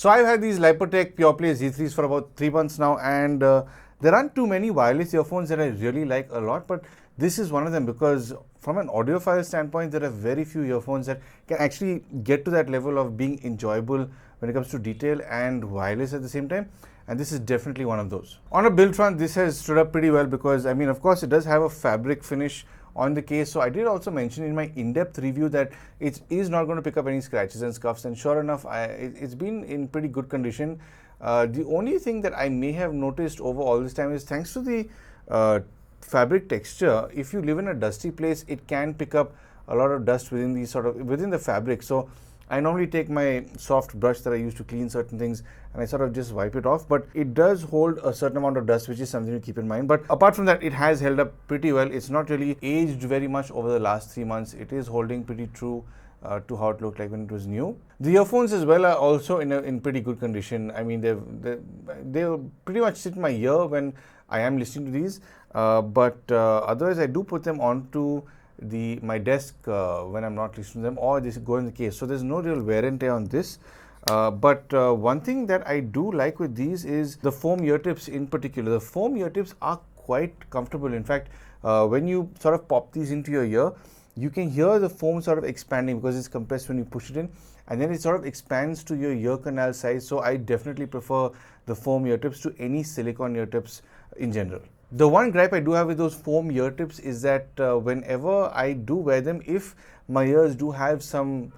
So I've had these Lypertek Pureplay Z3s for about 3 months now, and there aren't too many wireless earphones that I really like a lot, but this is one of them because from an audiophile standpoint, there are very few earphones that can actually get to that level of being enjoyable when it comes to detail and wireless at the same time. And this is definitely one of those. On a build front, this has stood up pretty well because, I mean, of course, it does have a fabric finish on the case. So I did also mention in my in-depth review that it is not going to pick up any scratches and scuffs, and sure enough, it's been in pretty good condition. The only thing that I may have noticed over all this time is thanks to the fabric texture, if you live in a dusty place, it can pick up a lot of dust within the fabric. So I normally take my soft brush that I use to clean certain things and I sort of just wipe it off, but it does hold a certain amount of dust, which is something to keep in mind. But apart from that, it has held up pretty well. It's not really aged very much over the last 3 months. It is holding pretty true to how it looked like when it was new. The earphones as well are also in pretty good condition. I mean, they pretty much sit in my ear when I am listening to these, but otherwise I do put them onto my desk when I'm not listening to them, or this go in the case. So there's no real wear and tear on this. But one thing that I do like with these is the foam ear tips in particular. The foam ear tips are quite comfortable. In fact, when you sort of pop these into your ear, you can hear the foam sort of expanding because it's compressed when you push it in, and then it sort of expands to your ear canal size. So I definitely prefer the foam ear tips to any silicone ear tips in general. The one gripe I do have with those foam ear tips is that whenever I do wear them, if my ears do have some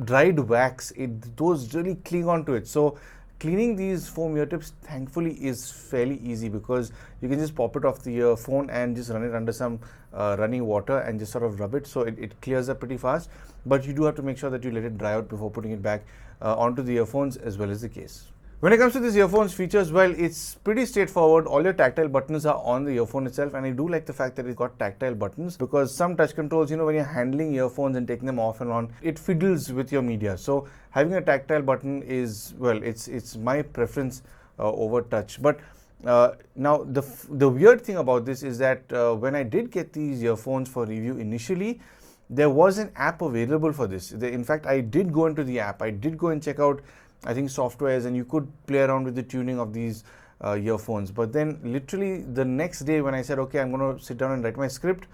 dried wax, those really cling onto it. So cleaning these foam ear tips thankfully is fairly easy because you can just pop it off the earphone and just run it under some running water and just sort of rub it. So it clears up pretty fast, but you do have to make sure that you let it dry out before putting it back onto the earphones as well as the case. When it comes to these earphones features, well, it's pretty straightforward. All your tactile buttons are on the earphone itself, and I do like the fact that it's got tactile buttons because some touch controls, you know, when you're handling earphones and taking them off and on, it fiddles with your media. So having a tactile button is, well, it's my preference over touch. But now the weird thing about this is that when I did get these earphones for review initially, there was an app available for this. In fact, I did go into the app. I did go and check out, I think, softwares, and you could play around with the tuning of these earphones. But then literally the next day when I said, okay, I'm going to sit down and write my script,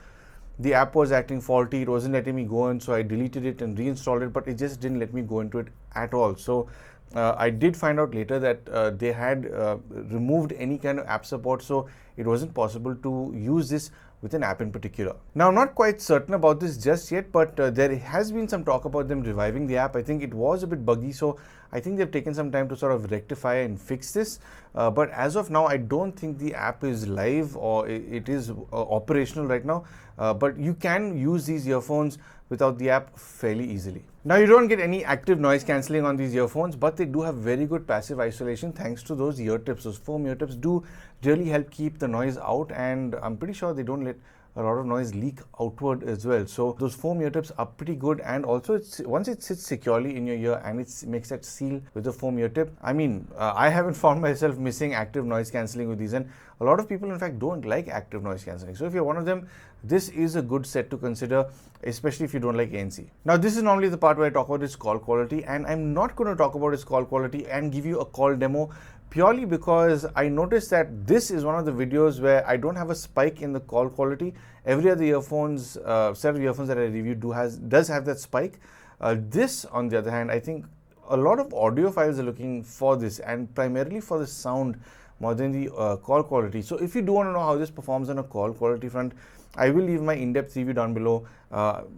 the app was acting faulty. It wasn't letting me go in, so I deleted it and reinstalled it, but it just didn't let me go into it at all. So I did find out later that they had removed any kind of app support, so it wasn't possible to use this with an app in particular. Now, I'm not quite certain about this just yet, but there has been some talk about them reviving the app. I think it was a bit buggy, so I think they've taken some time to sort of rectify and fix this. But as of now, I don't think the app is live or it is operational right now. But you can use these earphones without the app fairly easily. Now, you don't get any active noise cancelling on these earphones, but they do have very good passive isolation thanks to those ear tips. Those foam ear tips do really help keep the noise out, and I'm pretty sure they don't let a lot of noise leak outward as well. So those foam ear tips are pretty good, and also once it sits securely in your ear and it makes that seal with the foam ear tip, I mean, I haven't found myself missing active noise cancelling with these, and a lot of people in fact don't like active noise cancelling. So if you're one of them, this is a good set to consider, especially if you don't like ANC. Now, this is normally the part where I talk about its call quality, and I'm not going to talk about its call quality and give you a call demo purely because I noticed that this is one of the videos where I don't have a spike in the call quality. Every other earphones, set of earphones that I reviewed does have that spike. This, on the other hand, I think a lot of audiophiles are looking for this, and primarily for the sound more than the call quality. So if you do want to know how this performs on a call quality front, I will leave my in-depth review down below.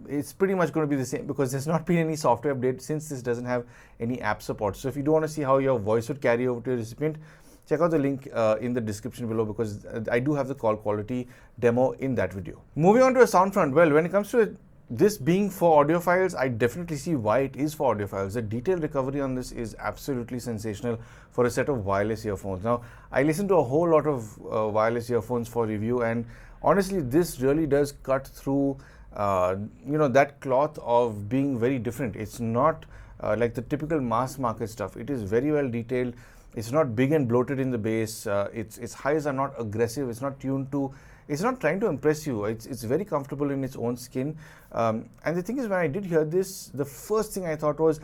It's pretty much going to be the same because there's not been any software update since this doesn't have any app support. So if you do want to see how your voice would carry over to your recipient, check out the link in the description below because I do have the call quality demo in that video. Moving on to a sound front, well, when it comes to this being for audiophiles, I definitely see why it is for audiophiles. The detail recovery on this is absolutely sensational for a set of wireless earphones. Now, I listened to a whole lot of wireless earphones for review, and honestly, this really does cut through, that cloth of being very different. It's not like the typical mass market stuff. It is very well detailed. It's not big and bloated in the bass. Its highs are not aggressive. It's not tuned to. It's not trying to impress you. It's very comfortable in its own skin. And the thing is, when I did hear this, the first thing I thought was,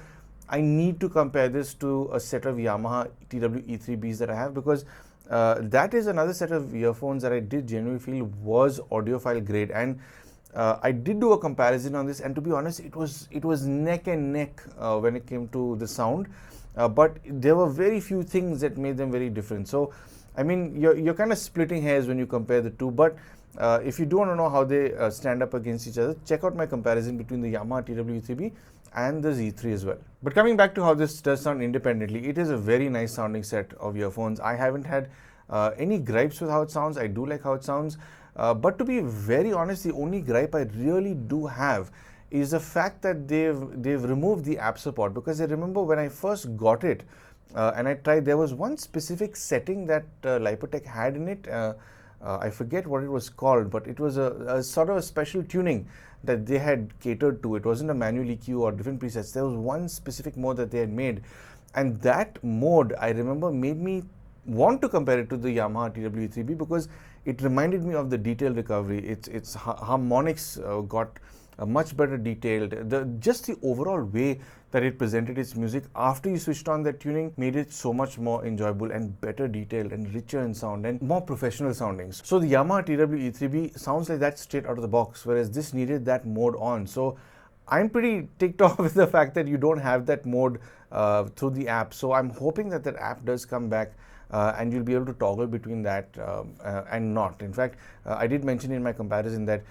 I need to compare this to a set of Yamaha TW-E3Bs that I have, because that is another set of earphones that I did genuinely feel was audiophile grade. And I did do a comparison on this, and to be honest, it was neck and neck when it came to the sound, but there were very few things that made them very different. So I mean, you're kind of splitting hairs when you compare the two, but if you do want to know how they stand up against each other, check out my comparison between the Yamaha TW-E3B and the Z3 as well. But coming back to how this does sound independently, it is a very nice sounding set of earphones. I haven't had any gripes with how it sounds. I do like how it sounds. But to be very honest, the only gripe I really do have is the fact that they've removed the app support, because I remember when I first got it and I tried, there was one specific setting that Lypertek had in it. I forget what it was called, but it was a sort of a special tuning that they had catered to. It wasn't a manual EQ or different presets. There was one specific mode that they had made, and that mode, I remember, made me want to compare it to the Yamaha TW-E3B because it reminded me of the detail recovery. Its harmonics got much better detailed. Just the overall way that it presented its music after you switched on that tuning made it so much more enjoyable and better detailed and richer in sound and more professional soundings. So the Yamaha TW-E3B sounds like that straight out of the box, whereas this needed that mode on. So I'm pretty ticked off with the fact that you don't have that mode through the app. So I'm hoping that that app does come back and you'll be able to toggle between that and not. In fact, I did mention in my comparison that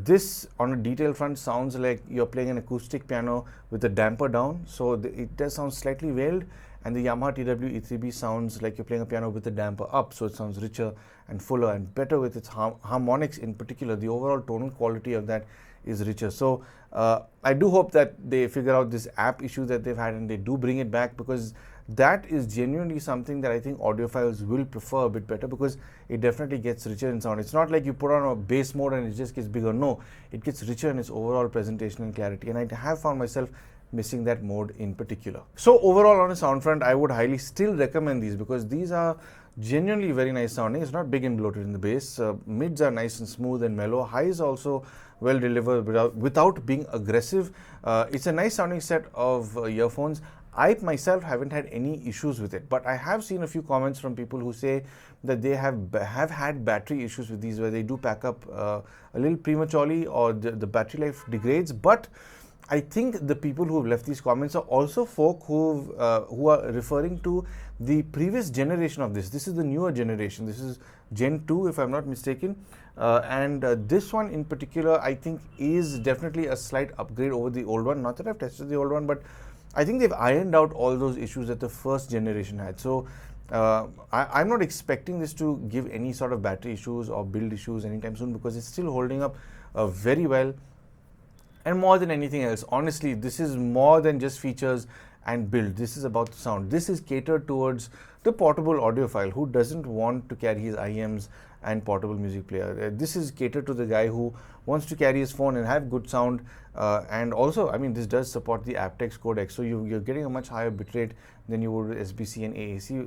this on a detail front sounds like you're playing an acoustic piano with the damper down, so it does sound slightly veiled, and the Yamaha TW-E3B sounds like you're playing a piano with the damper up, so it sounds richer and fuller and better with its harmonics in particular. The overall tonal quality of that is richer. So I do hope that they figure out this app issue that they've had and they do bring it back, because that is genuinely something that I think audiophiles will prefer a bit better, because it definitely gets richer in sound. It's not like you put on a bass mode and it just gets bigger. No, it gets richer in its overall presentation and clarity, and I have found myself missing that mode in particular. So overall, on a sound front, I would highly still recommend these, because these are genuinely very nice sounding. It's not big and bloated in the bass. Mids are nice and smooth and mellow. Highs also well delivered without being aggressive. It's a nice sounding set of earphones. I myself haven't had any issues with it, but I have seen a few comments from people who say that they have had battery issues with these, where they do pack up a little prematurely or the battery life degrades. But I think the people who have left these comments are also folk who are referring to the previous generation of this. This is the newer generation. This is Gen 2, if I'm not mistaken. And this one in particular, I think, is definitely a slight upgrade over the old one. Not that I've tested the old one, but I think they've ironed out all those issues that the first generation had. So I'm not expecting this to give any sort of battery issues or build issues anytime soon, because it's still holding up very well. And more than anything else, honestly, this is more than just features and build. This is about the sound. This is catered towards the portable audiophile who doesn't want to carry his IEMs and portable music player. This is catered to the guy who wants to carry his phone and have good sound. And also, I mean, this does support the aptX codec, so you're getting a much higher bitrate than you would with SBC and AAC,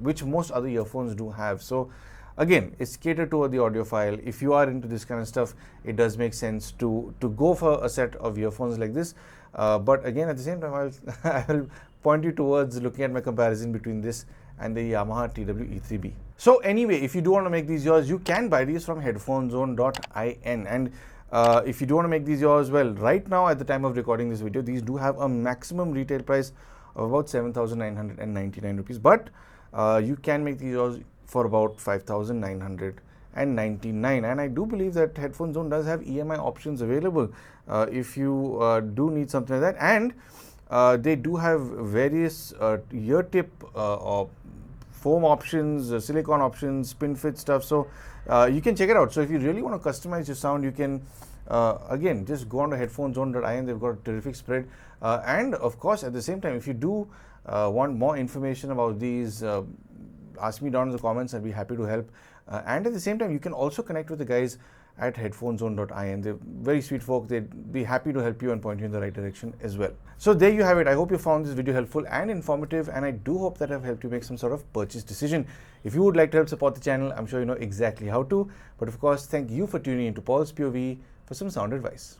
which most other earphones do have. So again, it's catered toward the audiophile. If you are into this kind of stuff, it does make sense to go for a set of earphones like this. But again, at the same time, I'll point you towards looking at my comparison between this and the Yamaha TW-E3B. So anyway, if you do want to make these yours, you can buy these from headphonezone.in. And if you do want to make these yours, well, right now at the time of recording this video, these do have a maximum retail price of about 7,999 rupees. But you can make these yours for about 5,999, and I do believe that Headphone Zone does have EMI options available if you do need something like that. And they do have various ear tip or foam options, silicone options, spin fit stuff, so you can check it out. So if you really want to customize your sound, you can again just go on to headphonezone.in. They've got a terrific spread, and of course at the same time, if you do want more information about these, ask me down in the comments. I'll be happy to help. And at the same time, you can also connect with the guys at headphonezone.in. They're very sweet folk. They'd be happy to help you and point you in the right direction as well. So there you have it. I hope you found this video helpful and informative, and I do hope that I've helped you make some sort of purchase decision. If you would like to help support the channel, I'm sure you know exactly how to. But of course, thank you for tuning in to Paul's POV for some sound advice.